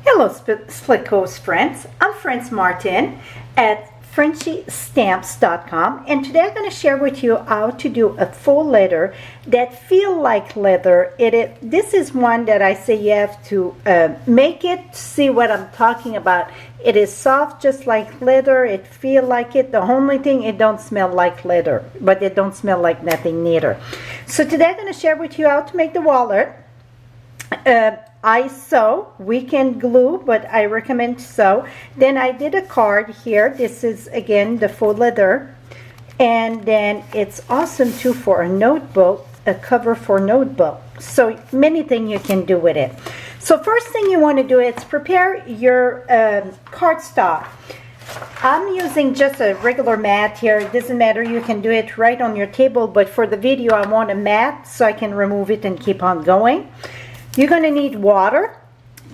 Hello Split Coast friends, I'm Friends Martin at FrenchieStamps.com, and today I'm going to share with you how to do a faux leather that feel like leather. This is one that I say you have to make it, see what I'm talking about. It is soft just like leather, it feel like it. The only thing, it don't smell like leather, but it don't smell like nothing neither. So today I'm going to share with you how to make the wallet. I sew, we can glue, but I recommend sew. Then I did a card here. This is again the faux leather, and then it's awesome too for a notebook, a cover for notebook. So many things you can do with it. So first thing you want to do is prepare your cardstock. I'm using just a regular mat here. It doesn't matter, you can do it right on your table, but for the video I want a mat so I can remove it and keep on going. You're going to need water,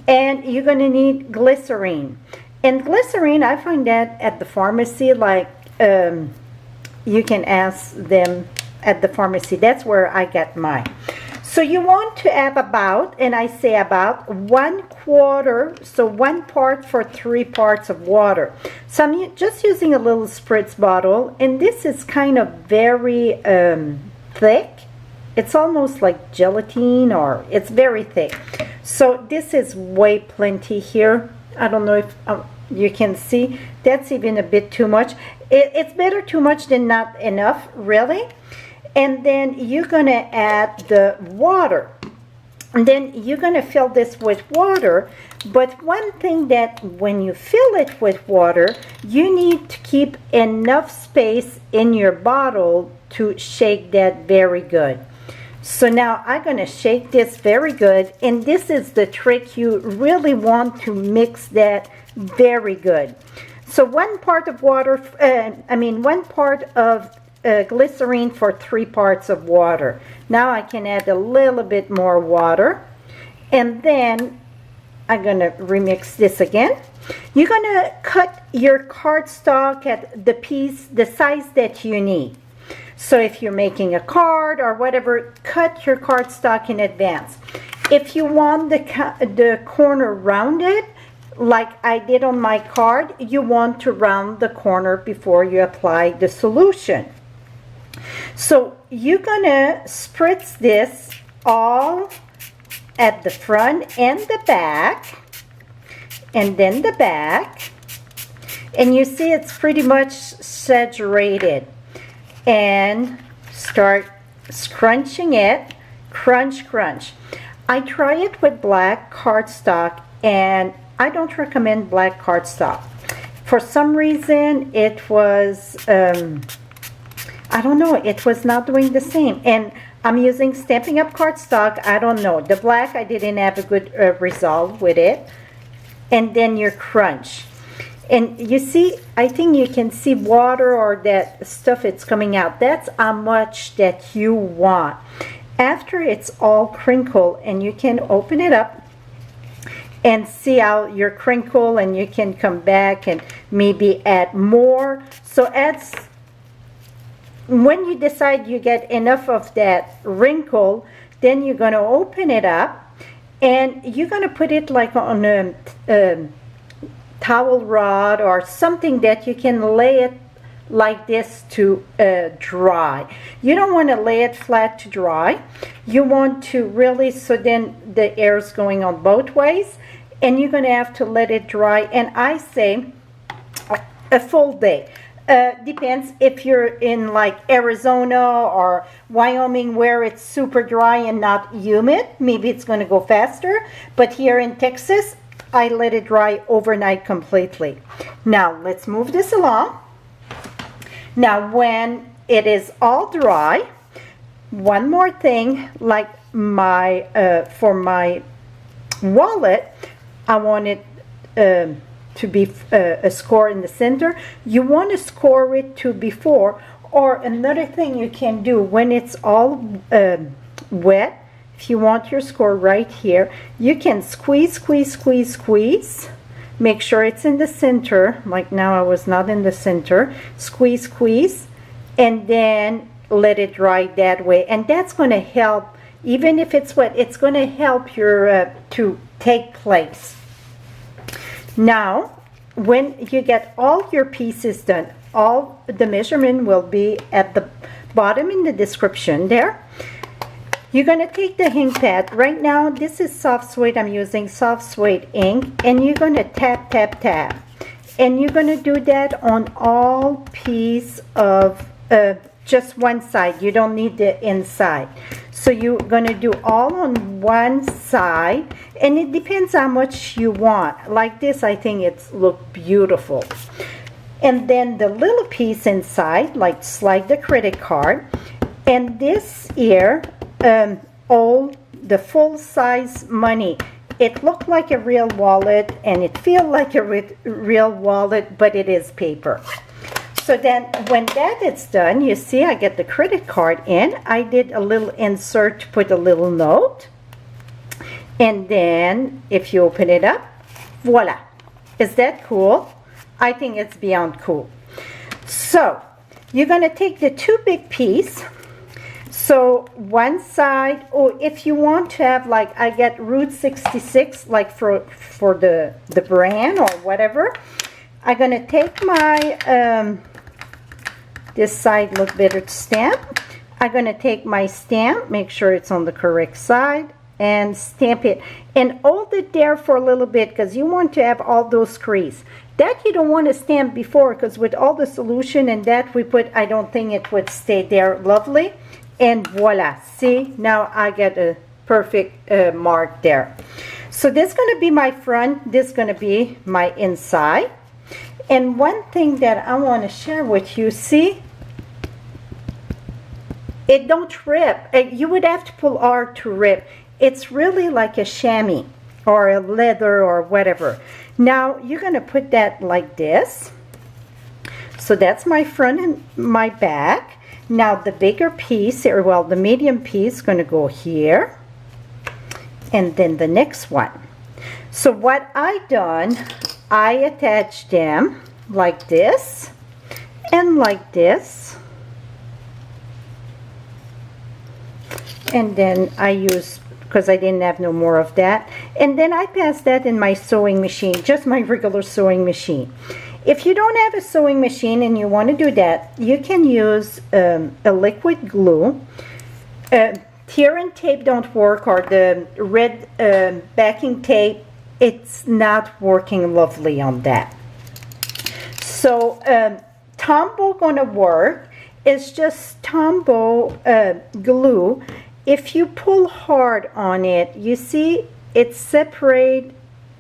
and you're going to need glycerine. And glycerine, I find that at the pharmacy, like you can ask them at the pharmacy. That's where I get mine. So you want to have about, and I say about 1/4, so 1 part for 3 parts of water. So I'm just using a little spritz bottle, and this is kind of very thick. It's almost like gelatin, or it's very thick. So this is way plenty here. I don't know if you can see. That's even a bit too much. It's better too much than not enough, really. And then you're going to add the water. And then you're going to fill this with water. But one thing that when you fill it with water, you need to keep enough space in your bottle to shake that very good. So now I'm going to shake this very good, and this is the trick. You really want to mix that very good. So 1 part of water, 1 part of glycerine for 3 parts of water. Now I can add a little bit more water, and then I'm going to remix this again. You're going to cut your cardstock at the size that you need. So if you're making a card or whatever, cut your cardstock in advance. If you want the corner rounded, like I did on my card, you want to round the corner before you apply the solution. So you're gonna spritz this all at the front and the back, and then the back. And you see it's pretty much saturated. And start scrunching it. Crunch, crunch. I try it with black cardstock, and I don't recommend black cardstock. For some reason it was I don't know, it was not doing the same. And I'm using Stampin' Up! Cardstock. I don't know, the black, I didn't have a good result with it. And then your crunch. And you see, I think you can see water or that stuff, it's coming out. That's how much that you want. After it's all crinkled, and you can open it up and see how your crinkle, and you can come back and maybe add more. So when you decide you get enough of that wrinkle, then you're going to open it up, and you're going to put it like on a towel rod or something that you can lay it like this to dry. You don't want to lay it flat to dry. You want to really, so then the air is going on both ways, and you're going to have to let it dry. And I say a full day. Depends if you're in like Arizona or Wyoming where it's super dry and not humid, maybe it's going to go faster. But here in Texas, I let it dry overnight completely. Now let's move this along. Now when it is all dry, one more thing, like my for my wallet, I want it to be a score in the center. You want to score it to before. Or another thing you can do when it's all wet, if you want your score right here, you can squeeze, squeeze, squeeze, squeeze. Make sure it's in the center. Like now I was not in the center. Squeeze, squeeze, and then let it dry that way. And that's going to help, even if it's wet, it's going to help your to take place. Now, when you get all your pieces done, all the measurement will be at the bottom in the description there. You're going to take the ink pad. Right now, this is soft suede. I'm using soft suede ink. And you're going to tap, tap, tap. And you're going to do that on all piece of just one side. You don't need the inside. So you're going to do all on one side. And it depends how much you want. Like this, I think it's look beautiful. And then the little piece inside, like slide the credit card. And this here, all the full-size money. It looked like a real wallet and it feels like a real wallet, but it is paper. So then when that is done, you see I get the credit card in. I did a little insert to put a little note. And then if you open it up, voila. Is that cool? I think it's beyond cool. So you're going to take the two big pieces. So one side, or if you want to have, like I get Route 66, like for the brand or whatever, I'm going to take my, this side look better to stamp. I'm going to take my stamp, make sure it's on the correct side, and stamp it. And hold it there for a little bit because you want to have all those creases. That you don't want to stamp before because with all the solution and that we put, I don't think it would stay there lovely. And voila, see, now I get a perfect mark there. So this is going to be my front, this is going to be my inside. And one thing that I want to share with you, see, it don't rip. You would have to pull hard to rip. It's really like a chamois or a leather or whatever. Now you're going to put that like this. So that's my front and my back. Now the bigger piece, or well, the medium piece is going to go here. And then the next one. So what I done, I attached them like this and like this. And then I use, because I didn't have no more of that. And then I passed that in my sewing machine, just my regular sewing machine. If you don't have a sewing machine and you want to do that, you can use a liquid glue. Tear and tape don't work, or the red backing tape, it's not working lovely on that. So Tombow gonna work. It's just Tombow glue. If you pull hard on it, you see it's separate.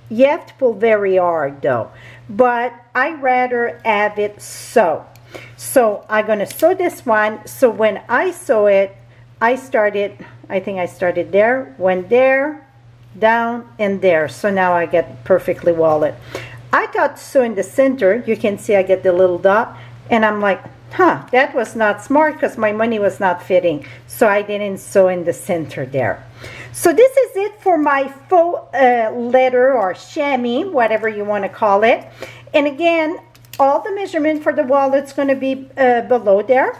You have to pull very hard though, but I rather have it sew. So I'm gonna sew this one. So when I sew it, I think I started there, went there, down and there. So now I get perfectly wallet. I thought to sew in the center. You can see I get the little dot, and I'm like, huh, that was not smart because my money was not fitting. So I didn't sew in the center there. So this is it for my faux leather or chamois, whatever you want to call it. And again, all the measurement for the wallet's going to be below there.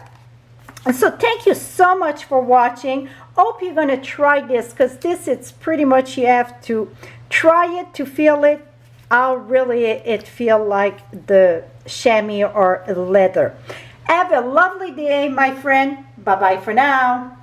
So thank you so much for watching. Hope you're going to try this, because this, it's pretty much you have to try it to feel it. How really it feel like the chamois or leather. Have a lovely day, my friend. Bye-bye for now.